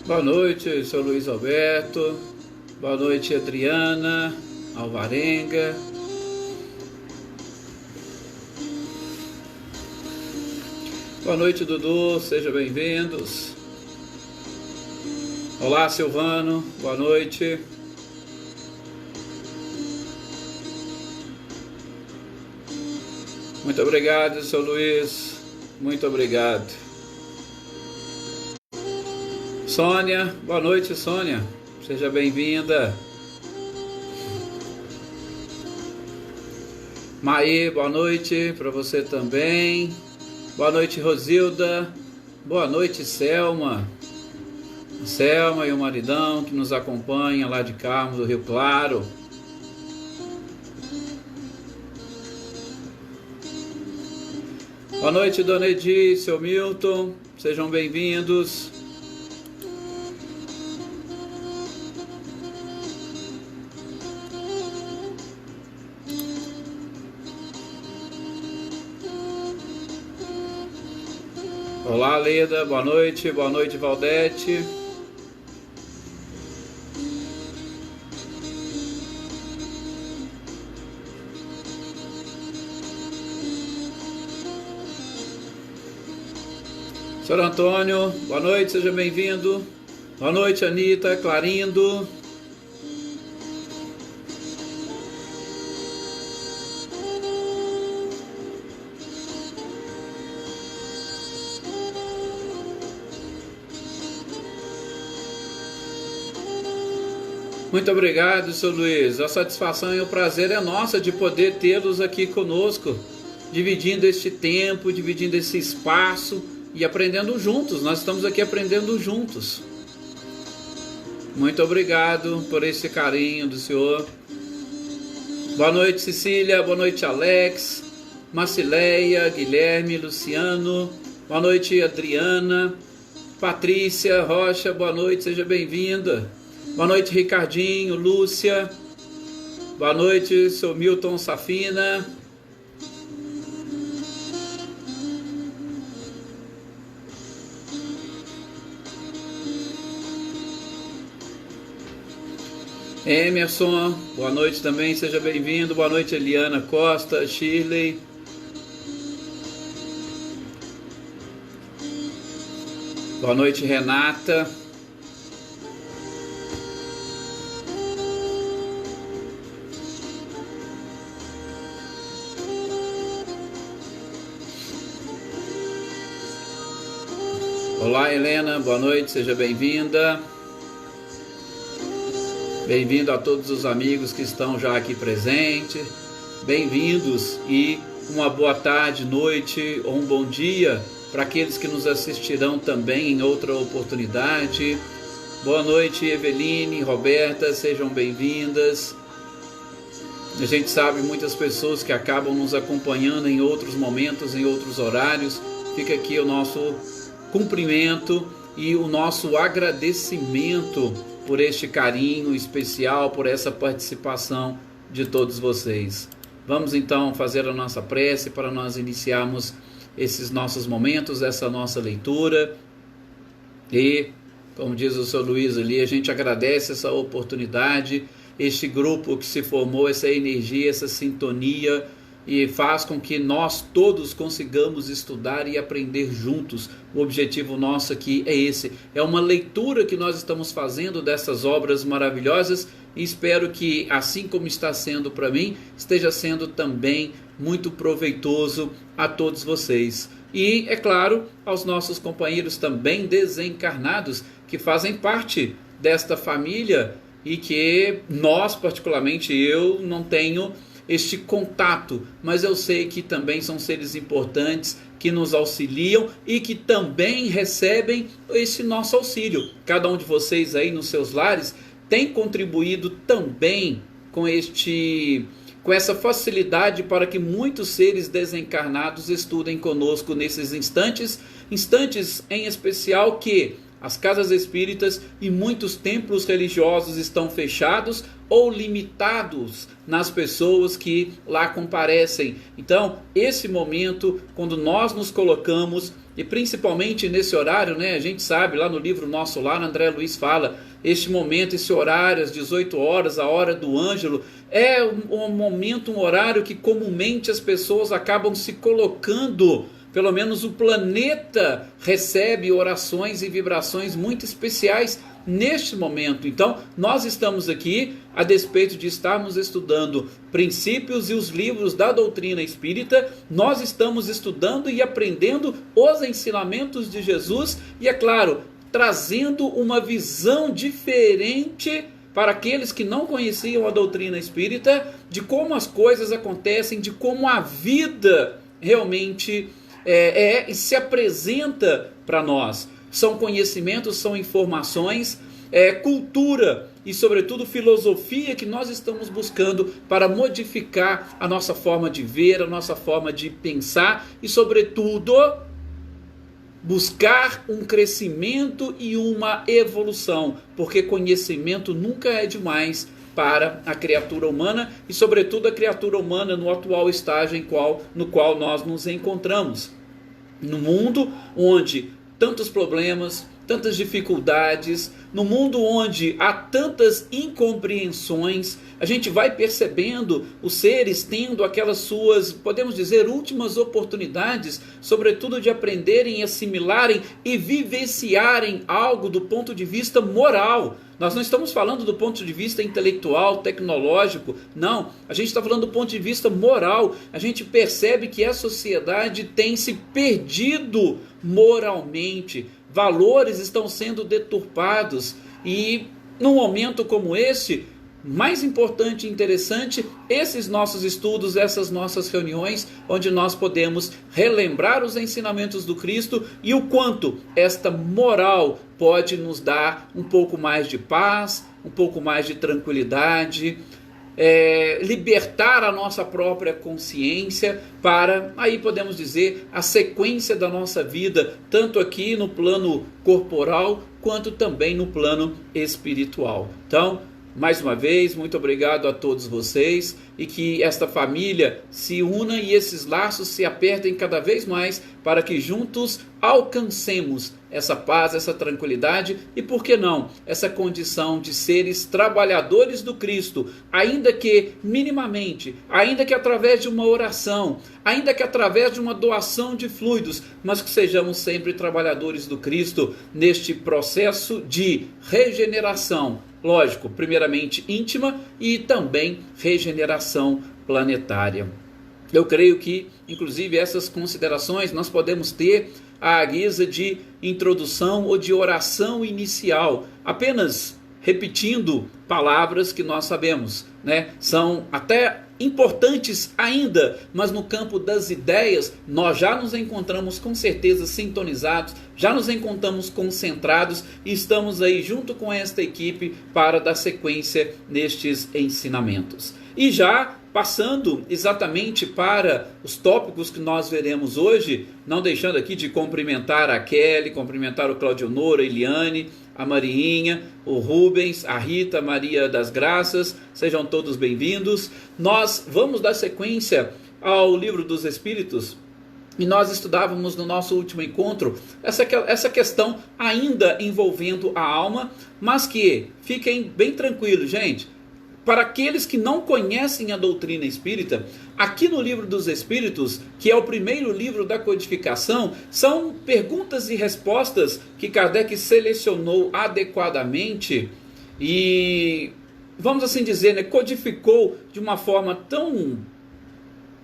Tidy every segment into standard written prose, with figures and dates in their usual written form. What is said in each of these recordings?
Boa noite, sou Luiz Alberto. Boa noite, Adriana Alvarenga. Boa noite, Dudu, sejam bem-vindos. Olá, Silvano, boa noite. Muito obrigado, seu Luiz, muito obrigado. Sônia, boa noite, Sônia, seja bem-vinda. Maí, boa noite para você também. Boa noite, Rosilda. Boa noite, Selma. Selma e o maridão que nos acompanha lá de Carmo do Rio Claro. Boa noite, Dona Edi, seu Milton. Sejam bem-vindos. Olá, Leda, boa noite, Valdete. Senhor Antônio, boa noite, seja bem-vindo. Boa noite, Anitta, Clarindo. Muito obrigado, seu Luiz. A satisfação e o prazer é nossa de poder tê-los aqui conosco, dividindo este tempo, dividindo esse espaço e aprendendo juntos. Nós estamos aqui aprendendo juntos. Muito obrigado por esse carinho do senhor. Boa noite, Cecília. Boa noite, Alex, Marcileia, Guilherme, Luciano. Boa noite, Adriana, Patrícia Rocha. Boa noite, seja bem-vinda. Boa noite, Ricardinho, Lúcia. Boa noite, seu Milton Safina. Emerson, boa noite também, seja bem-vindo. Boa noite, Eliana Costa, Shirley. Boa noite, Renata. Olá, Helena, boa noite, seja bem-vinda. Bem-vindo a todos os amigos que estão já aqui presentes. Bem-vindos e uma boa tarde, noite ou um bom dia para aqueles que nos assistirão também em outra oportunidade. Boa noite, Eveline, Roberta, sejam bem-vindas. A gente sabe muitas pessoas que acabam nos acompanhando em outros momentos, em outros horários. Fica aqui o nosso cumprimento e o nosso agradecimento por este carinho especial, por essa participação de todos vocês. Vamos então fazer a nossa prece para nós iniciarmos esses nossos momentos, essa nossa leitura. E, como diz o seu Luiz ali, a gente agradece essa oportunidade, este grupo que se formou, essa energia, essa sintonia, e faz com que nós todos consigamos estudar e aprender juntos. O objetivo nosso aqui é esse, é uma leitura que nós estamos fazendo dessas obras maravilhosas, e espero que, assim como está sendo para mim, esteja sendo também muito proveitoso a todos vocês. E, é claro, aos nossos companheiros também desencarnados, que fazem parte desta família e que nós, particularmente eu, não tenho este contato, mas eu sei que também são seres importantes, que nos auxiliam e que também recebem esse nosso auxílio. Cada um de vocês aí nos seus lares tem contribuído também com essa facilidade para que muitos seres desencarnados estudem conosco nesses instantes em especial que as casas espíritas e muitos templos religiosos estão fechados ou limitados nas pessoas que lá comparecem. Então, esse momento, quando nós nos colocamos e principalmente nesse horário, né? A gente sabe, lá no livro Nosso Lar, André Luiz fala, este momento, esse horário, às 18 horas, a hora do Ângelo, é um momento, um horário que comumente as pessoas acabam se colocando, pelo menos o planeta recebe orações e vibrações muito especiais neste momento. Então, nós estamos aqui, a despeito de estarmos estudando princípios e os livros da doutrina espírita, nós estamos estudando e aprendendo os ensinamentos de Jesus e, é claro, trazendo uma visão diferente para aqueles que não conheciam a doutrina espírita, de como as coisas acontecem, de como a vida realmente e se apresenta para nós. São conhecimentos, são informações, cultura e, sobretudo, filosofia que nós estamos buscando para modificar a nossa forma de ver, a nossa forma de pensar e, sobretudo, buscar um crescimento e uma evolução, porque conhecimento nunca é demais para a criatura humana e, sobretudo, a criatura humana no atual estágio no qual nós nos encontramos. No mundo onde tantos problemas, tantas dificuldades, no mundo onde há tantas incompreensões, a gente vai percebendo os seres tendo aquelas suas, podemos dizer, últimas oportunidades, sobretudo de aprenderem, assimilarem e vivenciarem algo do ponto de vista moral. Nós não estamos falando do ponto de vista intelectual, tecnológico, não. A gente está falando do ponto de vista moral. A gente percebe que a sociedade tem se perdido moralmente. Valores estão sendo deturpados. E num momento como esse, mais importante e interessante, esses nossos estudos, essas nossas reuniões, onde nós podemos relembrar os ensinamentos do Cristo e o quanto esta moral pode nos dar um pouco mais de paz, um pouco mais de tranquilidade, libertar a nossa própria consciência para, aí podemos dizer, a sequência da nossa vida, tanto aqui no plano corporal, quanto também no plano espiritual. Então, mais uma vez, muito obrigado a todos vocês e que esta família se una e esses laços se apertem cada vez mais para que juntos alcancemos essa paz, essa tranquilidade e, por que não, essa condição de seres trabalhadores do Cristo, ainda que minimamente, ainda que através de uma oração, ainda que através de uma doação de fluidos, mas que sejamos sempre trabalhadores do Cristo neste processo de regeneração. Lógico, primeiramente íntima e também regeneração planetária. Eu creio que, inclusive, essas considerações nós podemos ter à guisa de introdução ou de oração inicial, apenas repetindo palavras que nós sabemos, né? São até importantes ainda, mas no campo das ideias nós já nos encontramos com certeza sintonizados, já nos encontramos concentrados e estamos aí junto com esta equipe para dar sequência nestes ensinamentos. E já passando exatamente para os tópicos que nós veremos hoje, não deixando aqui de cumprimentar a Kelly, cumprimentar o Claudio Nora, a Eliane, a Mariinha, o Rubens, a Rita, Maria das Graças, sejam todos bem-vindos. Nós vamos dar sequência ao Livro dos Espíritos e nós estudávamos no nosso último encontro essa questão ainda envolvendo a alma, mas que fiquem bem tranquilos, gente. Para aqueles que não conhecem a doutrina espírita, aqui no Livro dos Espíritos, que é o primeiro livro da codificação, são perguntas e respostas que Kardec selecionou adequadamente e, vamos assim dizer, né, codificou de uma forma tão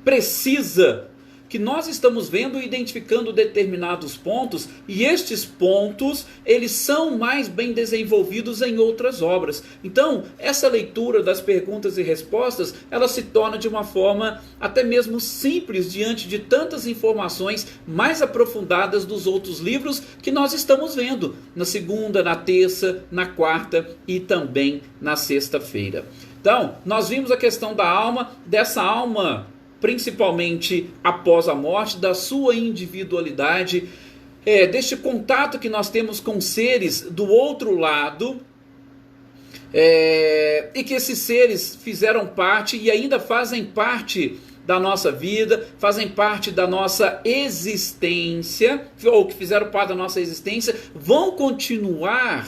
precisa que nós estamos vendo e identificando determinados pontos, e estes pontos, eles são mais bem desenvolvidos em outras obras. Então, essa leitura das perguntas e respostas, ela se torna de uma forma até mesmo simples, diante de tantas informações mais aprofundadas dos outros livros que nós estamos vendo, na segunda, na terça, na quarta e também na sexta-feira. Então, nós vimos a questão da alma, dessa alma principalmente após a morte, da sua individualidade, deste contato que nós temos com seres do outro lado, e que esses seres fizeram parte e ainda fazem parte da nossa vida, fazem parte da nossa existência, ou que fizeram parte da nossa existência, vão continuar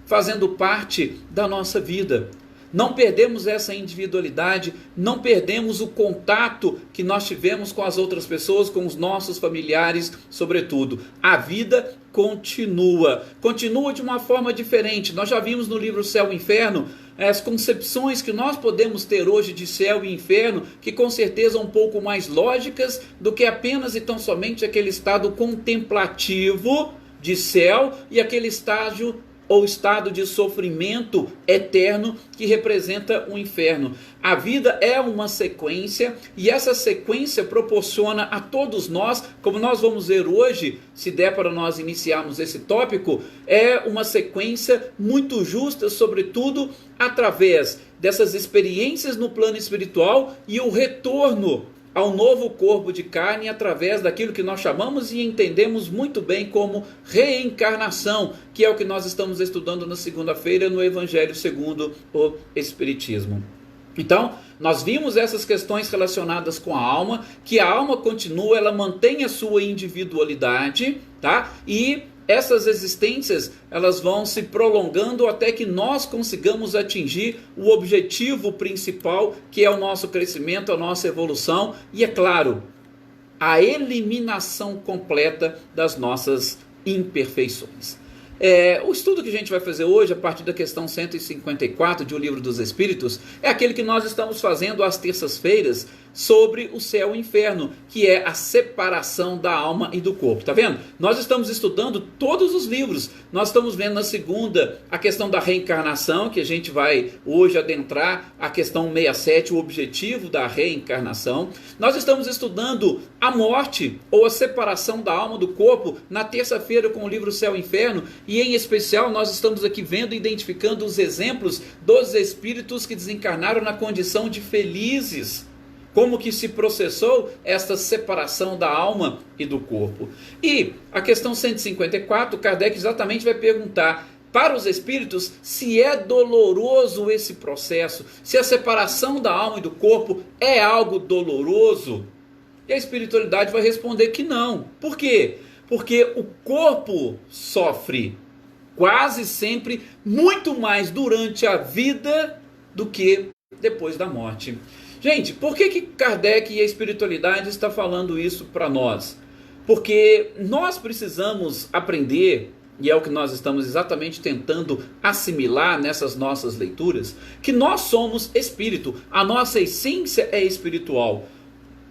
fazendo parte da nossa vida. Não perdemos essa individualidade, não perdemos o contato que nós tivemos com as outras pessoas, com os nossos familiares, sobretudo. A vida continua de uma forma diferente. Nós já vimos no livro Céu e Inferno as concepções que nós podemos ter hoje de céu e inferno, que com certeza são um pouco mais lógicas do que apenas e tão somente aquele estado contemplativo de céu e aquele estágio ou estado de sofrimento eterno que representa o inferno. A vida é uma sequência e essa sequência proporciona a todos nós, como nós vamos ver hoje, se der para nós iniciarmos esse tópico, é uma sequência muito justa, sobretudo através dessas experiências no plano espiritual e o retorno ao novo corpo de carne através daquilo que nós chamamos e entendemos muito bem como reencarnação, que é o que nós estamos estudando na segunda-feira no Evangelho segundo o Espiritismo. Então, nós vimos essas questões relacionadas com a alma, que a alma continua, ela mantém a sua individualidade, tá? E essas existências, elas vão se prolongando até que nós consigamos atingir o objetivo principal, que é o nosso crescimento, a nossa evolução e, é claro, a eliminação completa das nossas imperfeições. O estudo que a gente vai fazer hoje, a partir da questão 154 de O Livro dos Espíritos, é aquele que nós estamos fazendo às terças-feiras sobre o céu e o inferno, que é a separação da alma e do corpo. Tá vendo? Nós estamos estudando todos os livros. Nós estamos vendo na segunda a questão da reencarnação, que a gente vai hoje adentrar a questão 67, o objetivo da reencarnação. Nós estamos estudando a morte ou a separação da alma do corpo na terça-feira com o livro Céu e Inferno, e em especial nós estamos aqui vendo e identificando os exemplos dos espíritos que desencarnaram na condição de felizes. Como que se processou esta separação da alma e do corpo. E a questão 154, Kardec exatamente vai perguntar para os espíritos se é doloroso esse processo, se a separação da alma e do corpo é algo doloroso. E a espiritualidade vai responder que não. Por quê? Porque o corpo sofre quase sempre muito mais durante a vida do que depois da morte. Gente, por que Kardec e a espiritualidade está falando isso para nós? Porque nós precisamos aprender, e é o que nós estamos exatamente tentando assimilar nessas nossas leituras, que nós somos espírito, a nossa essência é espiritual.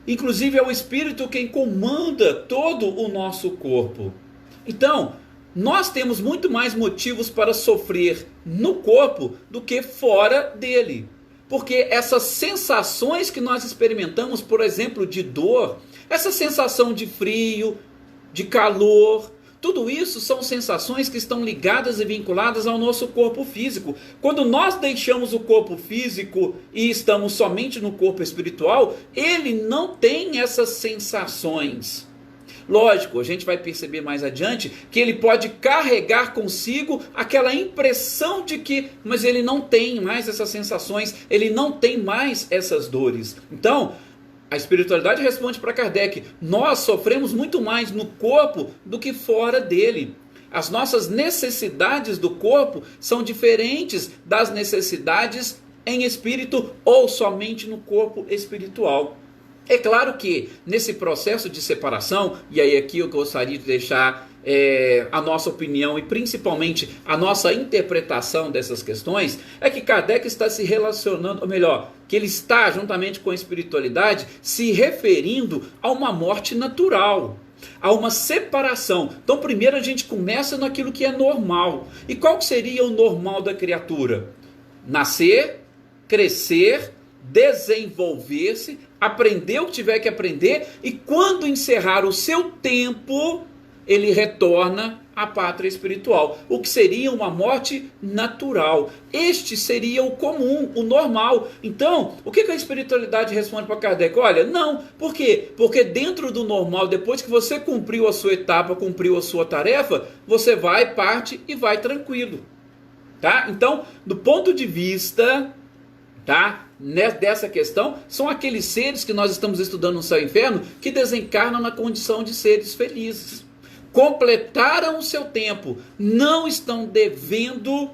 Inclusive é o espírito quem comanda todo o nosso corpo. Então, nós temos muito mais motivos para sofrer no corpo do que fora dele. Porque essas sensações que nós experimentamos, por exemplo, de dor, essa sensação de frio, de calor, tudo isso são sensações que estão ligadas e vinculadas ao nosso corpo físico. Quando nós deixamos o corpo físico e estamos somente no corpo espiritual, ele não tem essas sensações. Lógico, a gente vai perceber mais adiante que ele pode carregar consigo aquela impressão de que, mas ele não tem mais essas sensações, ele não tem mais essas dores. Então, a espiritualidade responde para Kardec, nós sofremos muito mais no corpo do que fora dele. As nossas necessidades do corpo são diferentes das necessidades em espírito ou somente no corpo espiritual. É claro que nesse processo de separação, e aí aqui eu gostaria de deixar a nossa opinião e principalmente a nossa interpretação dessas questões, é que Kardec está se relacionando, ou melhor, que ele está juntamente com a espiritualidade se referindo a uma morte natural, a uma separação. Então primeiro a gente começa naquilo que é normal. E qual seria o normal da criatura? Nascer, crescer, desenvolver-se, aprender o que tiver que aprender e quando encerrar o seu tempo, ele retorna à pátria espiritual, o que seria uma morte natural. Este seria o comum, o normal. Então, o que a espiritualidade responde para Kardec? Olha, não. Por quê? Porque dentro do normal, depois que você cumpriu a sua etapa, cumpriu a sua tarefa, você vai, parte e vai tranquilo. Tá? Então, do ponto de vista tá? Dessa questão, são aqueles seres que nós estamos estudando no céu e inferno que desencarnam na condição de seres felizes. Completaram o seu tempo, não estão devendo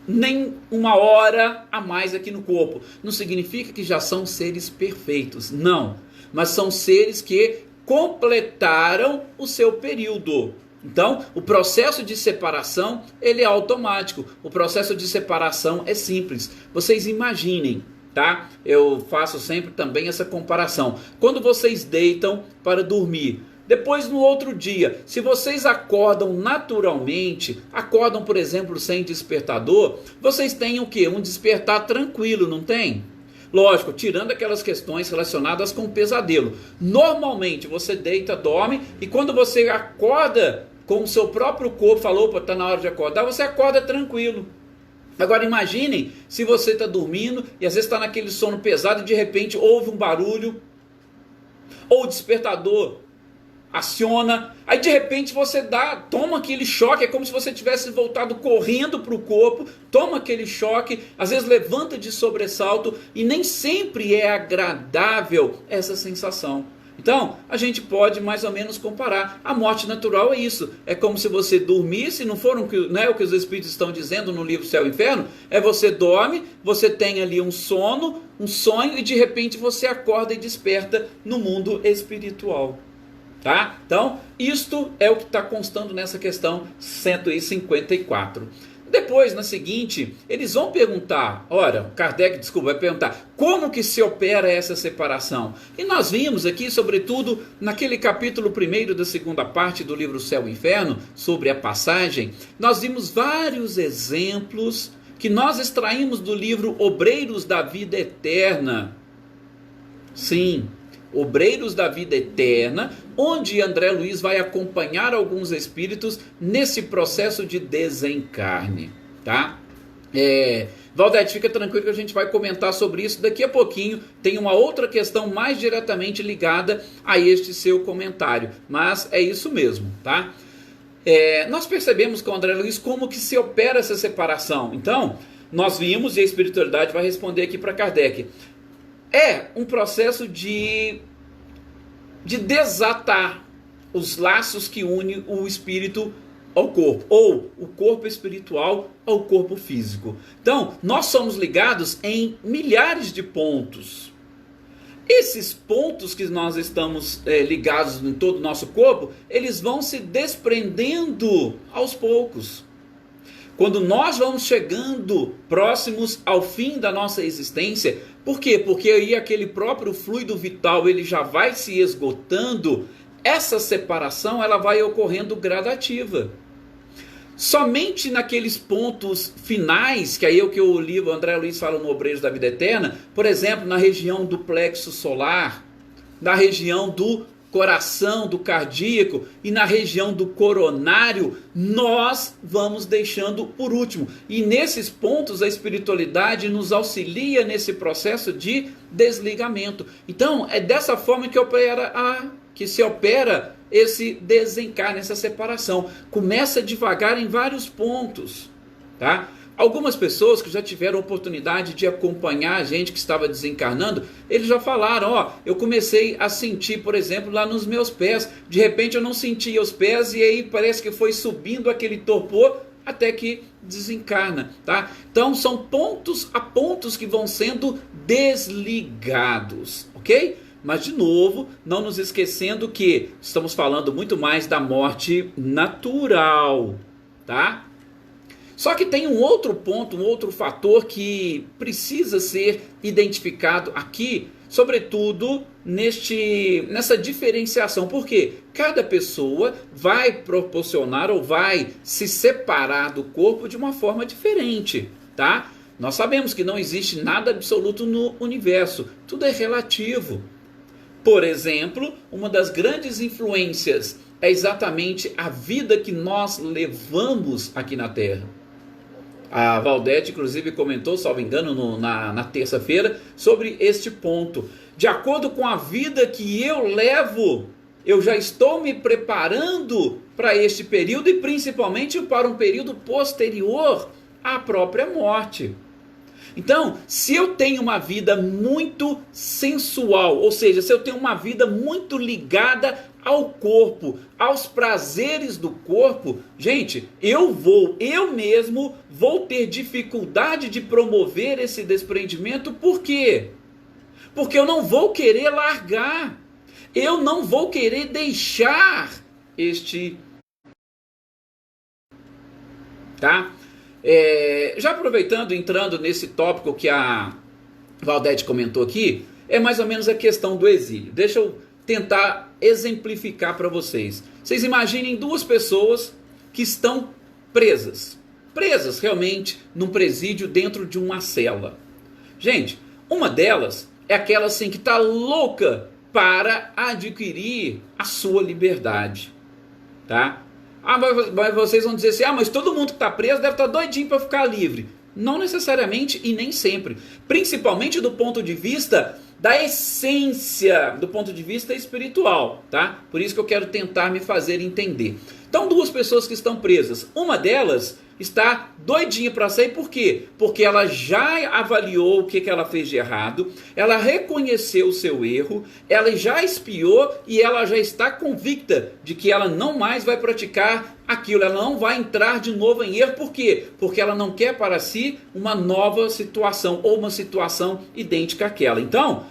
nem uma hora a mais aqui no corpo. Não significa que já são seres perfeitos, não. Mas são seres que completaram o seu período. Então, o processo de separação, ele é automático. O processo de separação é simples. Vocês imaginem, tá? Eu faço sempre também essa comparação. Quando vocês deitam para dormir, depois no outro dia, se vocês acordam naturalmente, acordam, por exemplo, sem despertador, vocês têm o quê? Um despertar tranquilo, não tem? Lógico, tirando aquelas questões relacionadas com o pesadelo. Normalmente você deita, dorme, e quando você acorda com o seu próprio corpo, falou, está na hora de acordar, você acorda tranquilo. Agora imaginem se você está dormindo e às vezes está naquele sono pesado e de repente ouve um barulho, ou o despertador aciona, aí de repente você toma aquele choque, é como se você tivesse voltado correndo para o corpo, toma aquele choque, às vezes levanta de sobressalto e nem sempre é agradável essa sensação. Então, a gente pode mais ou menos comparar. A morte natural é isso, é como se você dormisse, não foram o que os Espíritos estão dizendo no livro Céu e Inferno, é você dorme, você tem ali um sono, um sonho e de repente você acorda e desperta no mundo espiritual. Tá? Então, isto é o que está constando nessa questão 154. Depois, na seguinte, eles vão perguntar, Kardec, vai perguntar, como que se opera essa separação? E nós vimos aqui, sobretudo, naquele capítulo 1º da segunda parte do livro Céu e Inferno, sobre a passagem, nós vimos vários exemplos que nós extraímos do livro Obreiros da Vida Eterna. Sim, Obreiros da Vida Eterna, onde André Luiz vai acompanhar alguns espíritos nesse processo de desencarne, tá? Valdete, fica tranquilo que a gente vai comentar sobre isso daqui a pouquinho. Tem uma outra questão mais diretamente ligada a este seu comentário, mas é isso mesmo, tá? Nós percebemos com o André Luiz como que se opera essa separação. Então, nós vimos, e a espiritualidade vai responder aqui para Kardec, é um processo de desatar os laços que unem o espírito ao corpo, ou o corpo espiritual ao corpo físico. Então, nós somos ligados em milhares de pontos. Esses pontos que nós estamos ligados em todo o nosso corpo, eles vão se desprendendo aos poucos. Quando nós vamos chegando próximos ao fim da nossa existência, por quê? Porque aí aquele próprio fluido vital ele já vai se esgotando, essa separação ela vai ocorrendo gradativa. Somente naqueles pontos finais, que aí é o que o livro André Luiz fala no Obreiros da Vida Eterna, por exemplo, na região do plexo solar, na região do coração, do cardíaco e na região do coronário, nós vamos deixando por último. E nesses pontos a espiritualidade nos auxilia nesse processo de desligamento. Então é dessa forma que se opera esse desencarne, essa separação. Começa devagar em vários pontos, tá? Algumas pessoas que já tiveram oportunidade de acompanhar a gente que estava desencarnando, eles já falaram, eu comecei a sentir, por exemplo, lá nos meus pés. De repente eu não sentia os pés e aí parece que foi subindo aquele torpor até que desencarna, tá? Então são pontos a pontos que vão sendo desligados, ok? Mas de novo, não nos esquecendo que estamos falando muito mais da morte natural, tá? Só que tem um outro ponto, um outro fator que precisa ser identificado aqui, sobretudo nessa diferenciação. Porque cada pessoa vai proporcionar ou vai se separar do corpo de uma forma diferente, tá? Nós sabemos que não existe nada absoluto no universo, tudo é relativo. Por exemplo, uma das grandes influências é exatamente a vida que nós levamos aqui na Terra. A Valdete, inclusive, comentou, salvo engano, na terça-feira, sobre este ponto. De acordo com a vida que eu levo, eu já estou me preparando para este período e principalmente para um período posterior à própria morte. Então, se eu tenho uma vida muito sensual, ou seja, se eu tenho uma vida muito ligada ao corpo, aos prazeres do corpo, gente, eu mesmo vou ter dificuldade de promover esse desprendimento. Por quê? Porque eu não vou querer largar, eu não vou querer deixar este, tá? Já aproveitando, entrando nesse tópico que a Valdete comentou aqui, é mais ou menos a questão do exílio. Deixa eu tentar exemplificar para vocês. Vocês imaginem duas pessoas que estão presas realmente num presídio dentro de uma cela. Gente, uma delas é aquela assim que está louca para adquirir a sua liberdade, tá? Mas vocês vão dizer assim, mas todo mundo que está preso deve estar doidinho para ficar livre. Não necessariamente e nem sempre. Principalmente do ponto de vista da essência, do ponto de vista espiritual, tá? Por isso que eu quero tentar me fazer entender. Então, duas pessoas que estão presas. Uma delas está doidinha para sair, por quê? Porque ela já avaliou o que ela fez de errado, ela reconheceu o seu erro, ela já espiou e ela já está convicta de que ela não mais vai praticar aquilo, ela não vai entrar de novo em erro. Por quê? Porque ela não quer para si uma nova situação ou uma situação idêntica àquela. Então,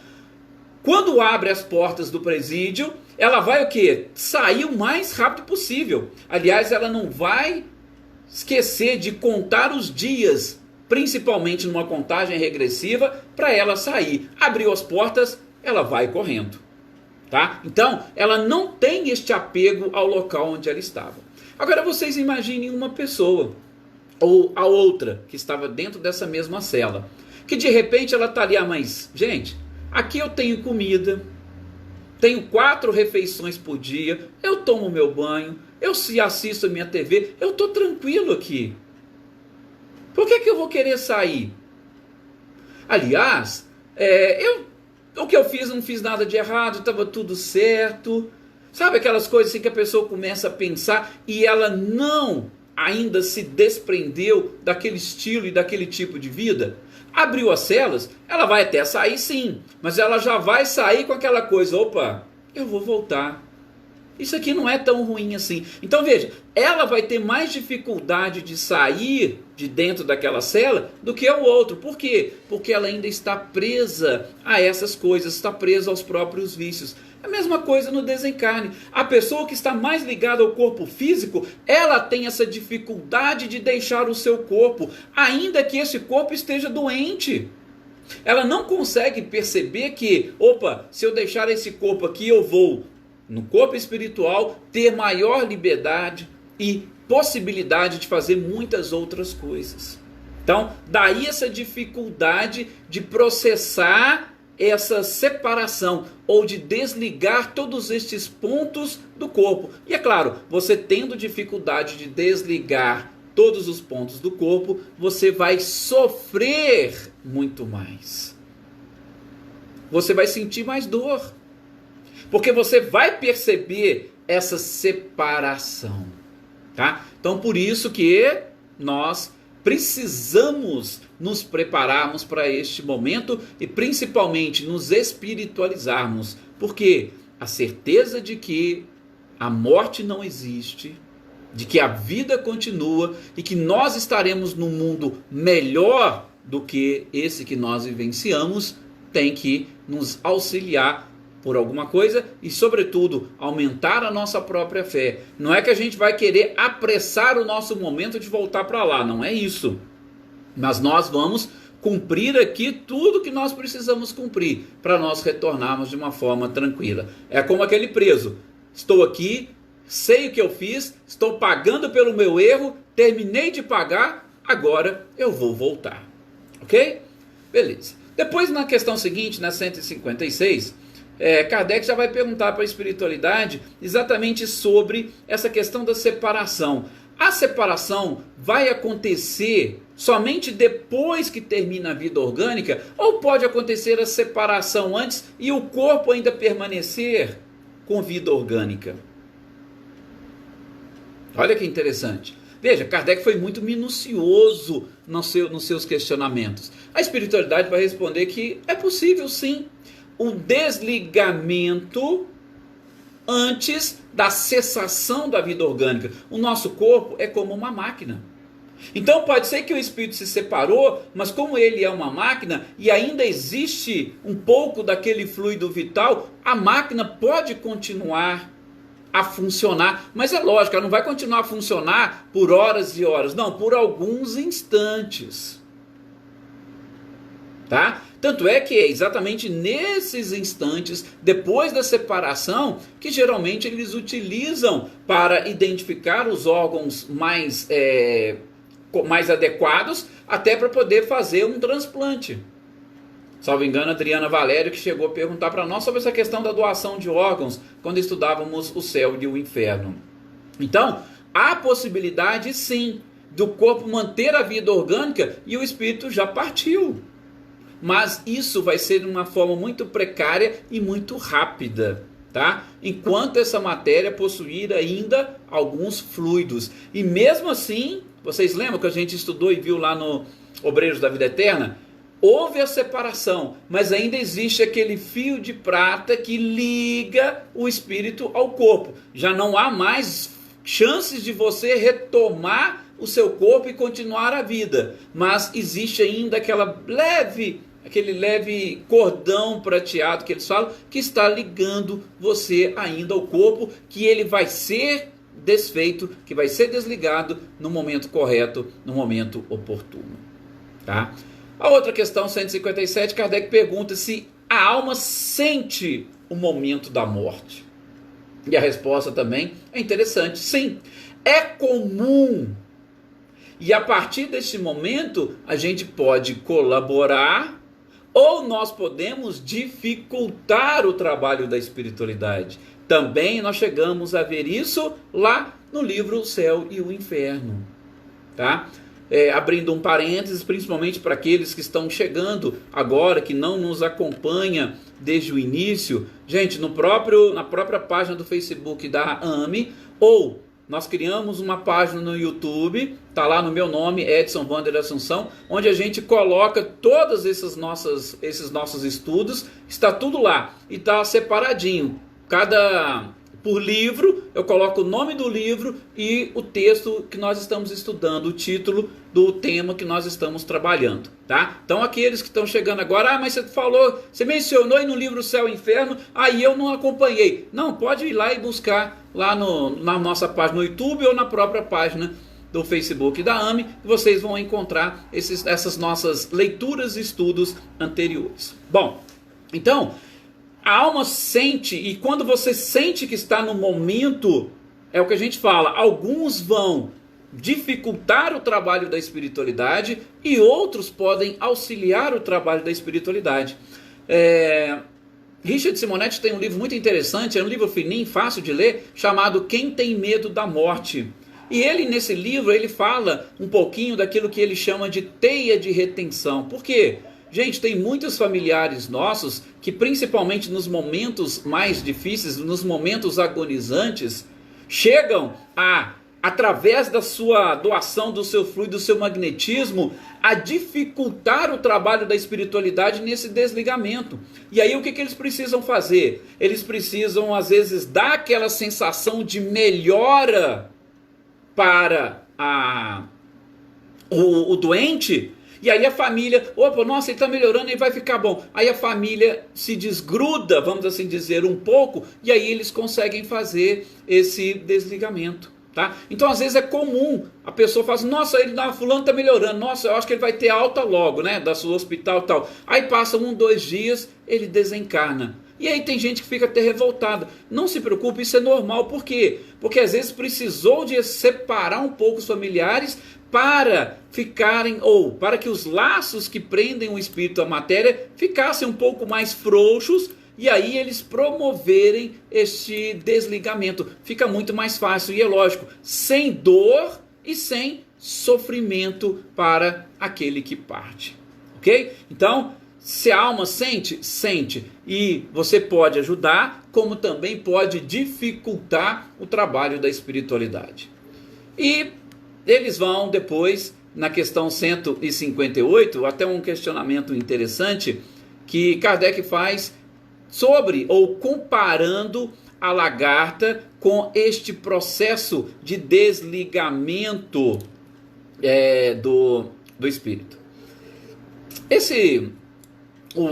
quando abre as portas do presídio, ela vai o quê? Sair o mais rápido possível. Aliás, ela não vai esquecer de contar os dias, principalmente numa contagem regressiva, para ela sair. Abriu as portas, ela vai correndo, tá? Então, ela não tem este apego ao local onde ela estava. Agora, vocês imaginem uma pessoa, ou a outra, que estava dentro dessa mesma cela, que de repente ela está ali, mas, gente, aqui eu tenho comida, tenho 4 refeições por dia, eu tomo meu banho, eu assisto a minha TV, eu estou tranquilo aqui. Por que eu vou querer sair? Aliás, o que eu fiz, não fiz nada de errado, estava tudo certo. Sabe aquelas coisas assim que a pessoa começa a pensar e ela não ainda se desprendeu daquele estilo e daquele tipo de vida? Abriu as celas, ela vai até sair sim, mas ela já vai sair com aquela coisa, opa, eu vou voltar. Isso aqui não é tão ruim assim. Então veja, ela vai ter mais dificuldade de sair de dentro daquela cela do que o outro. Por quê? Porque ela ainda está presa a essas coisas, está presa aos próprios vícios. É a mesma coisa no desencarne. A pessoa que está mais ligada ao corpo físico, ela tem essa dificuldade de deixar o seu corpo, ainda que esse corpo esteja doente. Ela não consegue perceber que, opa, se eu deixar esse corpo aqui, eu vou, no corpo espiritual, ter maior liberdade e possibilidade de fazer muitas outras coisas. Então, daí essa dificuldade de processar essa separação ou de desligar todos estes pontos do corpo. E é claro, você tendo dificuldade de desligar todos os pontos do corpo, você vai sofrer muito mais. Você vai sentir mais dor. Porque você vai perceber essa separação, tá? Então, por isso que nós precisamos nos prepararmos para este momento e principalmente nos espiritualizarmos. Porque a certeza de que a morte não existe, de que a vida continua e que nós estaremos num mundo melhor do que esse que nós vivenciamos, tem que nos auxiliar por alguma coisa e, sobretudo, aumentar a nossa própria fé. Não é que a gente vai querer apressar o nosso momento de voltar para lá, não é isso. Mas nós vamos cumprir aqui tudo que nós precisamos cumprir para nós retornarmos de uma forma tranquila. É como aquele preso. Estou aqui, sei o que eu fiz, estou pagando pelo meu erro, terminei de pagar, agora eu vou voltar. Ok? Beleza. Depois, na questão seguinte, na 156... Kardec já vai perguntar para a espiritualidade exatamente sobre essa questão da separação. A separação vai acontecer somente depois que termina a vida orgânica? Ou pode acontecer a separação antes e o corpo ainda permanecer com vida orgânica? Olha que interessante. Veja, Kardec foi muito minucioso nos seus questionamentos. A espiritualidade vai responder que é possível sim o desligamento antes da cessação da vida orgânica. O nosso corpo é como uma máquina. Então pode ser que o espírito se separou, mas como ele é uma máquina e ainda existe um pouco daquele fluido vital, a máquina pode continuar a funcionar, mas é lógico, ela não vai continuar a funcionar por horas e horas, não, por alguns instantes. Tá? Tanto é que é exatamente nesses instantes, depois da separação, que geralmente eles utilizam para identificar os órgãos mais adequados, até para poder fazer um transplante. Salvo engano, Adriana Valério que chegou a perguntar para nós sobre essa questão da doação de órgãos, quando estudávamos o céu e o inferno. Então, há possibilidade sim, do corpo manter a vida orgânica e o espírito já partiu. Mas isso vai ser de uma forma muito precária e muito rápida, tá? Enquanto essa matéria possuir ainda alguns fluidos. E mesmo assim, vocês lembram que a gente estudou e viu lá no Obreiros da Vida Eterna? Houve a separação, mas ainda existe aquele fio de prata que liga o espírito ao corpo. Já não há mais chances de você retomar o seu corpo e continuar a vida. Mas existe ainda aquele leve cordão prateado que eles falam, que está ligando você ainda ao corpo, que ele vai ser desfeito, que vai ser desligado no momento correto, no momento oportuno. Tá? A outra questão, 157, Kardec pergunta se a alma sente o momento da morte. E a resposta também é interessante. Sim, é comum. E a partir deste momento, a gente pode colaborar ou nós podemos dificultar o trabalho da espiritualidade. Também nós chegamos a ver isso lá no livro O Céu e o Inferno. Tá? Abrindo um parênteses, principalmente para aqueles que estão chegando agora, que não nos acompanha desde o início. Gente, na própria página do Facebook da AME, ou nós criamos uma página no YouTube, está lá no meu nome, Edson Vander Assunção, onde a gente coloca todos esses nossos estudos, está tudo lá, e está separadinho. Por livro, eu coloco o nome do livro e o texto que nós estamos estudando, o título do tema que nós estamos trabalhando, tá? Então aqueles que estão chegando agora, mas você mencionou aí no livro Céu e Inferno, aí eu não acompanhei. Não, pode ir lá e buscar lá na nossa página no YouTube ou na própria página do Facebook da AME, vocês vão encontrar essas nossas leituras e estudos anteriores. Bom, então a alma sente, e quando você sente que está no momento, é o que a gente fala, alguns vão dificultar o trabalho da espiritualidade e outros podem auxiliar o trabalho da espiritualidade. Richard Simonetti tem um livro muito interessante, é um livro fininho, fácil de ler, chamado Quem Tem Medo da Morte. E ele, nesse livro, ele fala um pouquinho daquilo que ele chama de teia de retenção. Por quê? Gente, tem muitos familiares nossos que, principalmente nos momentos mais difíceis, nos momentos agonizantes, chegam através da sua doação do seu fluido, do seu magnetismo, a dificultar o trabalho da espiritualidade nesse desligamento. E aí o que eles precisam fazer? Eles precisam, às vezes, dar aquela sensação de melhora para o doente. E aí a família, nossa, ele está melhorando, ele vai ficar bom. Aí a família se desgruda, vamos assim dizer, um pouco, e aí eles conseguem fazer esse desligamento. Tá? Então às vezes é comum, a pessoa fala assim, nossa, fulano está melhorando, nossa, eu acho que ele vai ter alta logo, né, da sua hospital e tal. Aí passa 1, 2 dias, ele desencarna. E aí tem gente que fica até revoltada. Não se preocupe, isso é normal. Por quê? Porque às vezes precisou de separar um pouco os familiares para ficarem, ou para que os laços que prendem o espírito à matéria ficassem um pouco mais frouxos, e aí eles promoverem este desligamento. Fica muito mais fácil, e é lógico, sem dor e sem sofrimento para aquele que parte. Ok? Então, se a alma sente, sente. E você pode ajudar, como também pode dificultar o trabalho da espiritualidade. E eles vão depois, na questão 158, até um questionamento interessante que Kardec faz sobre ou comparando a lagarta com este processo de desligamento do espírito.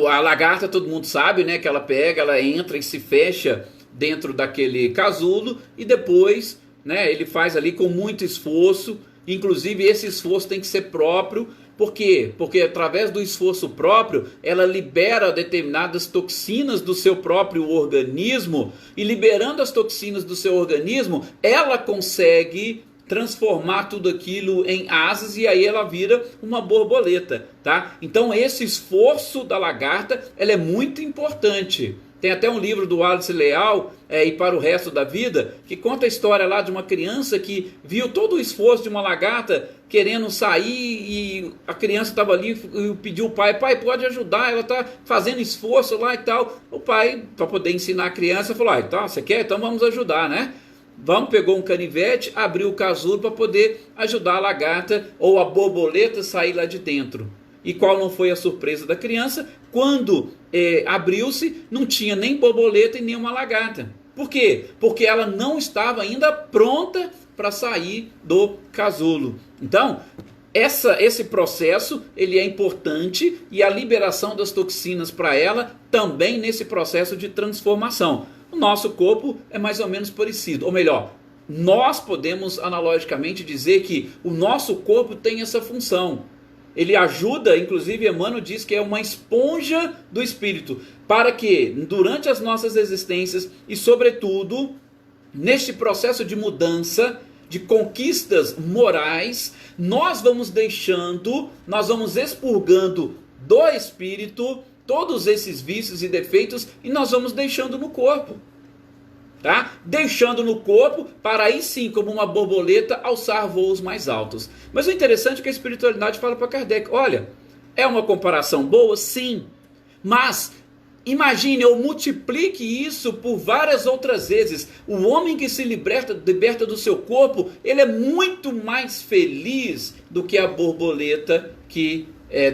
A lagarta, todo mundo sabe, né, que ela pega, ela entra e se fecha dentro daquele casulo e depois, né, ele faz ali com muito esforço. Inclusive esse esforço tem que ser próprio. Por quê? Porque através do esforço próprio, ela libera determinadas toxinas do seu próprio organismo, e liberando as toxinas do seu organismo, ela consegue transformar tudo aquilo em asas, e aí ela vira uma borboleta, tá? Então esse esforço da lagarta, ela é muito importante. Tem até um livro do Wallace Leal, E para o Resto da Vida, que conta a história lá de uma criança que viu todo o esforço de uma lagarta querendo sair, e a criança estava ali e pediu ao pai, pode ajudar, ela está fazendo esforço lá e tal. O pai, para poder ensinar a criança, falou, tá, você quer? Então vamos ajudar, né? Pegou um canivete, abriu o casulo para poder ajudar a lagarta ou a borboleta a sair lá de dentro. E qual não foi a surpresa da criança? Quando abriu-se, não tinha nem borboleta e nem uma lagarta. Por quê? Porque ela não estava ainda pronta para sair do casulo. Então, esse processo ele é importante, e a liberação das toxinas para ela também nesse processo de transformação. O nosso corpo é mais ou menos parecido, ou melhor, nós podemos analogicamente dizer que o nosso corpo tem essa função. Ele ajuda, inclusive Emmanuel diz que é uma esponja do espírito, para que durante as nossas existências e sobretudo neste processo de mudança, de conquistas morais, nós vamos expurgando do espírito todos esses vícios e defeitos, e nós vamos deixando no corpo. Tá? Deixando no corpo para aí sim, como uma borboleta, alçar voos mais altos. Mas o interessante é que a espiritualidade fala para Kardec, olha, é uma comparação boa? Sim, mas imagine, ou multiplique isso por várias outras vezes. O homem que se liberta do seu corpo, ele é muito mais feliz do que a borboleta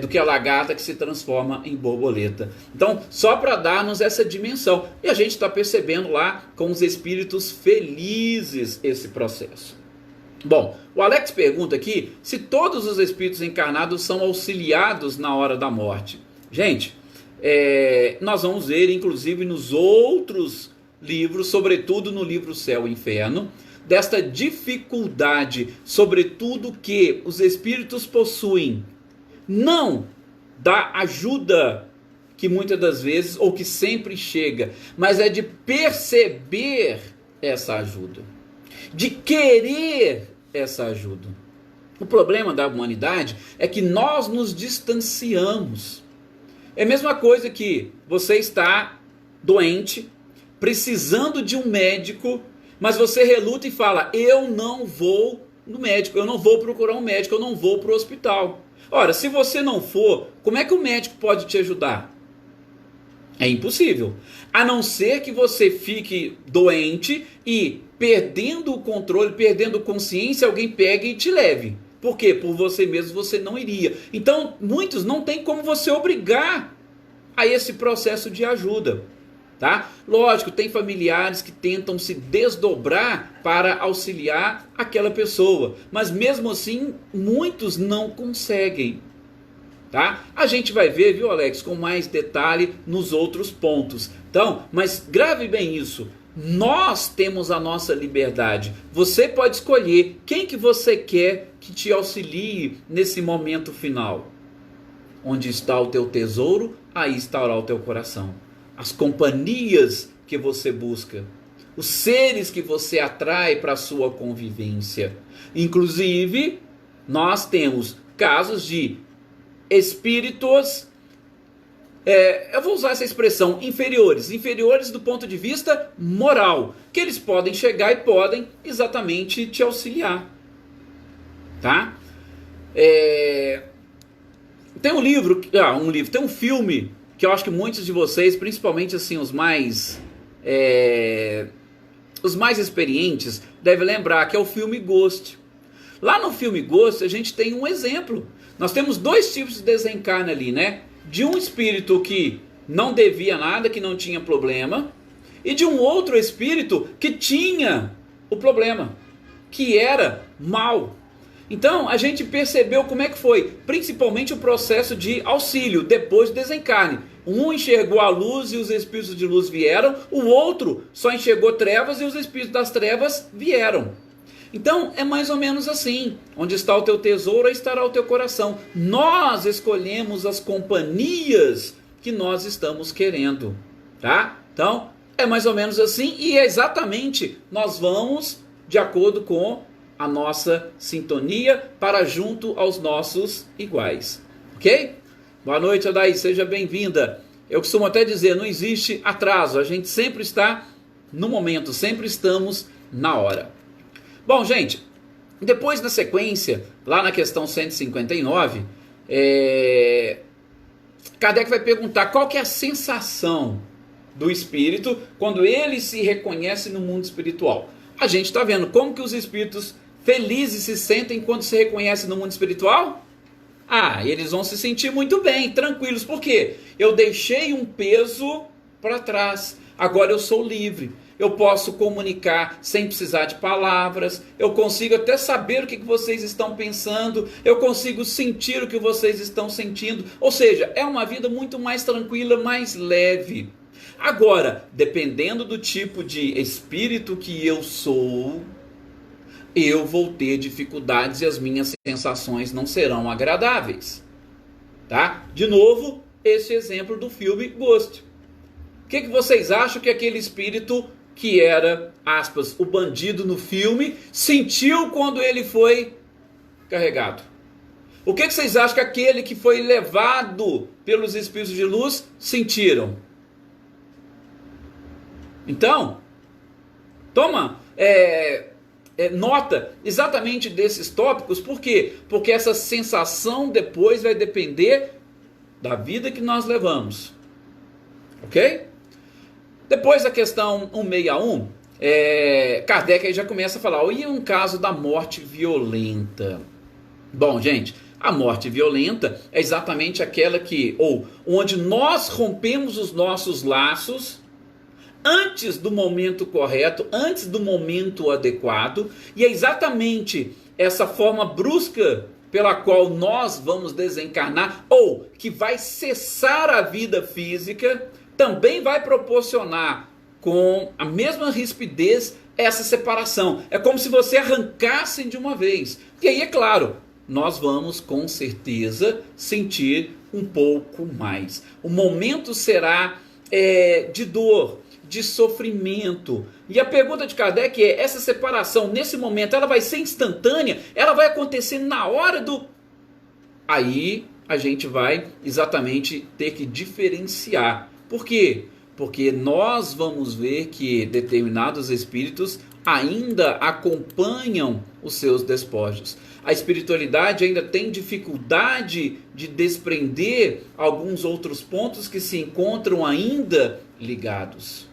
do que a lagarta que se transforma em borboleta. Então, só para dar-nos essa dimensão. E a gente está percebendo lá com os espíritos felizes esse processo. Bom, o Alex pergunta aqui se todos os espíritos encarnados são auxiliados na hora da morte. Gente, nós vamos ver, inclusive nos outros livros, sobretudo no livro Céu e Inferno, desta dificuldade, sobretudo que os espíritos possuem, não da ajuda que muitas das vezes, ou que sempre chega, mas é de perceber essa ajuda, de querer essa ajuda. O problema da humanidade é que nós nos distanciamos. É a mesma coisa que você está doente, precisando de um médico, mas você reluta e fala, eu não vou no médico, eu não vou procurar um médico, eu não vou para o hospital. Ora, se você não for, como é que o médico pode te ajudar? É impossível. A não ser que você fique doente e, perdendo o controle, perdendo consciência, alguém pegue e te leve. Por quê? Por você mesmo você não iria. Então, muitos não tem como você obrigar a esse processo de ajuda. Tá? Lógico, tem familiares que tentam se desdobrar para auxiliar aquela pessoa, mas mesmo assim muitos não conseguem. Tá? A gente vai ver, viu, Alex, com mais detalhe nos outros pontos. Então, mas grave bem isso. Nós temos a nossa liberdade. Você pode escolher quem que você quer que te auxilie nesse momento final. Onde está o teu tesouro, aí estará o teu coração. As companhias que você busca, os seres que você atrai para a sua convivência. Inclusive, nós temos casos de espíritos, eu vou usar essa expressão, inferiores do ponto de vista moral, que eles podem chegar e podem exatamente te auxiliar. Tá? Tem tem um filme que eu acho que muitos de vocês, principalmente assim os mais experientes, devem lembrar, que é o filme Ghost. Lá no filme Ghost a gente tem um exemplo. Nós temos dois tipos de desencarne ali, né? De um espírito que não devia nada, que não tinha problema, e de um outro espírito que tinha o problema, que era mal. Então a gente percebeu como é que foi, principalmente o processo de auxílio depois do desencarne. Um enxergou a luz e os espíritos de luz vieram, o outro só enxergou trevas e os espíritos das trevas vieram. Então é mais ou menos assim: onde está o teu tesouro, aí estará o teu coração. Nós escolhemos as companhias que nós estamos querendo, tá? Então é mais ou menos assim, e exatamente nós vamos de acordo com a nossa sintonia para junto aos nossos iguais, ok? Boa noite, Adaí, seja bem-vinda. Eu costumo até dizer, não existe atraso, a gente sempre está no momento, sempre estamos na hora. Bom, gente, depois na sequência, lá na questão 159, Kardec vai perguntar qual que é a sensação do espírito quando ele se reconhece no mundo espiritual. A gente está vendo como que os espíritos felizes se sentem quando se reconhecem no mundo espiritual? Eles vão se sentir muito bem, tranquilos. Por quê? Eu deixei um peso para trás. Agora eu sou livre. Eu posso comunicar sem precisar de palavras. Eu consigo até saber o que vocês estão pensando. Eu consigo sentir o que vocês estão sentindo. Ou seja, é uma vida muito mais tranquila, mais leve. Agora, dependendo do tipo de espírito que eu sou, eu vou ter dificuldades e as minhas sensações não serão agradáveis, tá? De novo, esse exemplo do filme Ghost. O que vocês acham que aquele espírito que era, aspas, o bandido no filme, sentiu quando ele foi carregado? O que vocês acham que aquele que foi levado pelos espíritos de luz sentiram? Então, toma nota exatamente desses tópicos. Por quê? Porque essa sensação depois vai depender da vida que nós levamos. Ok? Depois da questão 161, Kardec aí já começa a falar, e um caso da morte violenta. Bom, gente, a morte violenta é exatamente aquela onde nós rompemos os nossos laços antes do momento correto, antes do momento adequado, e é exatamente essa forma brusca pela qual nós vamos desencarnar, ou que vai cessar a vida física, também vai proporcionar com a mesma rispidez essa separação. É como se você arrancasse de uma vez. E aí, é claro, nós vamos com certeza sentir um pouco mais. O momento será de dor, de sofrimento. E a pergunta de Kardec é, essa separação nesse momento, ela vai ser instantânea? Ela vai acontecer na hora do... Aí a gente vai exatamente ter que diferenciar. Por quê? Porque nós vamos ver que determinados espíritos ainda acompanham os seus despojos. A espiritualidade ainda tem dificuldade de desprender alguns outros pontos que se encontram ainda ligados.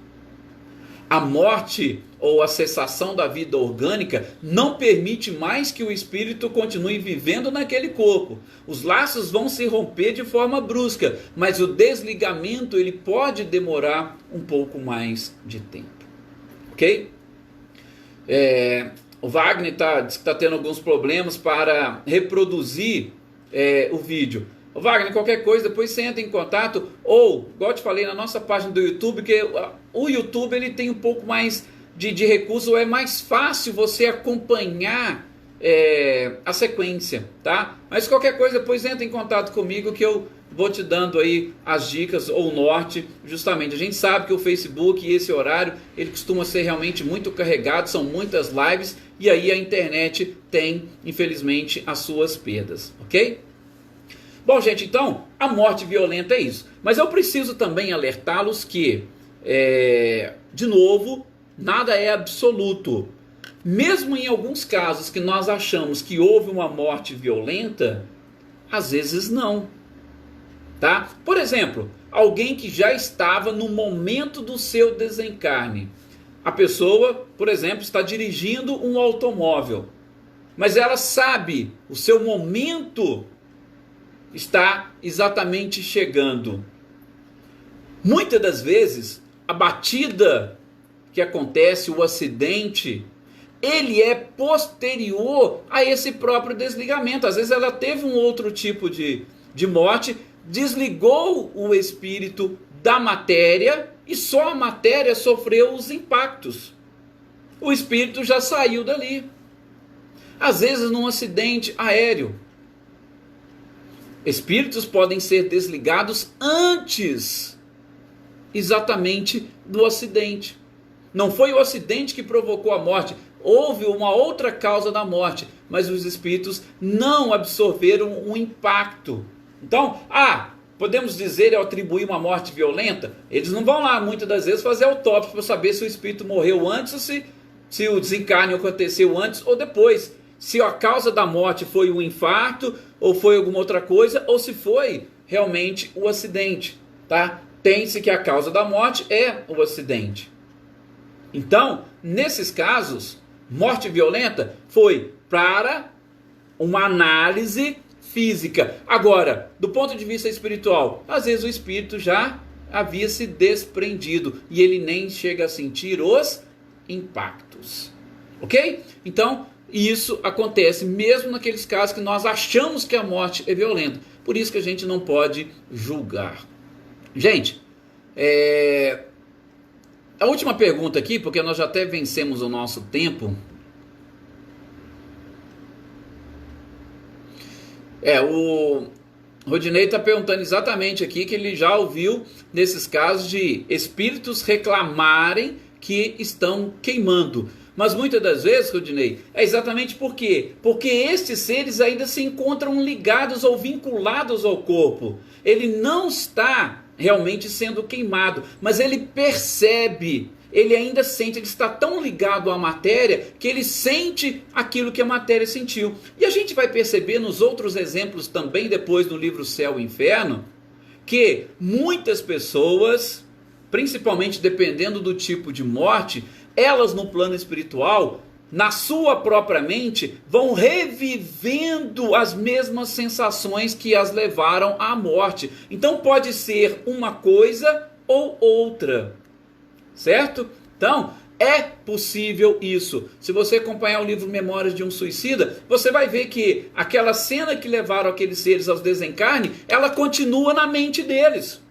A morte ou a cessação da vida orgânica não permite mais que o espírito continue vivendo naquele corpo. Os laços vão se romper de forma brusca, mas o desligamento ele pode demorar um pouco mais de tempo. Ok? O Wagner diz que está tendo alguns problemas para reproduzir o vídeo. Wagner, qualquer coisa, depois você entra em contato, ou, igual eu te falei, na nossa página do YouTube, que o YouTube ele tem um pouco mais de recurso, é mais fácil você acompanhar a sequência, tá? Mas qualquer coisa, depois entra em contato comigo que eu vou te dando aí as dicas ou o norte, justamente. A gente sabe que o Facebook e esse horário, ele costuma ser realmente muito carregado, são muitas lives, e aí a internet tem, infelizmente, as suas perdas, ok? Bom, gente, então, a morte violenta é isso. Mas eu preciso também alertá-los que, de novo, nada é absoluto. Mesmo em alguns casos que nós achamos que houve uma morte violenta, às vezes não. Tá? Por exemplo, alguém que já estava no momento do seu desencarne. A pessoa, por exemplo, está dirigindo um automóvel. mas ela sabe, o seu momento está exatamente chegando. Muitas das vezes, a batida que acontece, o acidente, ele é posterior a esse próprio desligamento. Às vezes ela teve um outro tipo de morte, desligou o espírito da matéria e só a matéria sofreu os impactos. O espírito já saiu dali. Às vezes num acidente aéreo, espíritos podem ser desligados antes exatamente do acidente. Não foi o acidente que provocou a morte, houve uma outra causa da morte, mas os espíritos não absorveram o impacto. Então, podemos dizer, atribuir uma morte violenta? Eles não vão lá muitas das vezes fazer autópsia para saber se o espírito morreu antes ou se o desencarne aconteceu antes ou depois. Se a causa da morte foi um infarto, ou foi alguma outra coisa, ou se foi realmente o acidente, tá? Tem-se que a causa da morte é o acidente. Então, nesses casos, morte violenta foi para uma análise física. Agora, do ponto de vista espiritual, às vezes o espírito já havia se desprendido e ele nem chega a sentir os impactos. Ok? Então, isso acontece mesmo naqueles casos que nós achamos que a morte é violenta. Por isso que a gente não pode julgar. Gente, a última pergunta aqui, porque nós já até vencemos o nosso tempo. O Rodinei está perguntando exatamente aqui que ele já ouviu nesses casos de espíritos reclamarem que estão queimando. Mas muitas das vezes, Rodinei, é exatamente por quê? Porque estes seres ainda se encontram ligados ou vinculados ao corpo. Ele não está realmente sendo queimado, mas ele percebe, ele ainda sente, ele está tão ligado à matéria que ele sente aquilo que a matéria sentiu. E a gente vai perceber nos outros exemplos também, depois no livro Céu e Inferno, que muitas pessoas, principalmente dependendo do tipo de morte, elas no plano espiritual, na sua própria mente, vão revivendo as mesmas sensações que as levaram à morte. Então pode ser uma coisa ou outra, certo? Então é possível isso. Se você acompanhar o livro Memórias de um Suicida, você vai ver que aquela cena que levaram aqueles seres ao desencarne, ela continua na mente deles.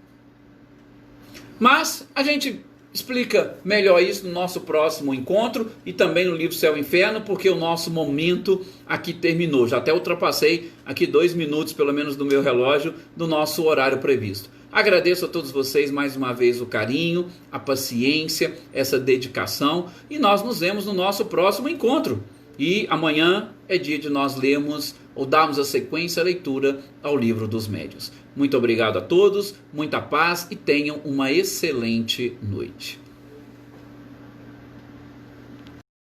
Mas a gente explica melhor isso no nosso próximo encontro e também no livro Céu e Inferno, porque o nosso momento aqui terminou. Já até ultrapassei aqui 2 minutos, pelo menos no meu relógio, do nosso horário previsto. Agradeço a todos vocês mais uma vez o carinho, a paciência, essa dedicação, e nós nos vemos no nosso próximo encontro. E amanhã é dia de nós lermos ou darmos a sequência, a leitura ao Livro dos Médiuns. Muito obrigado a todos, muita paz e tenham uma excelente noite.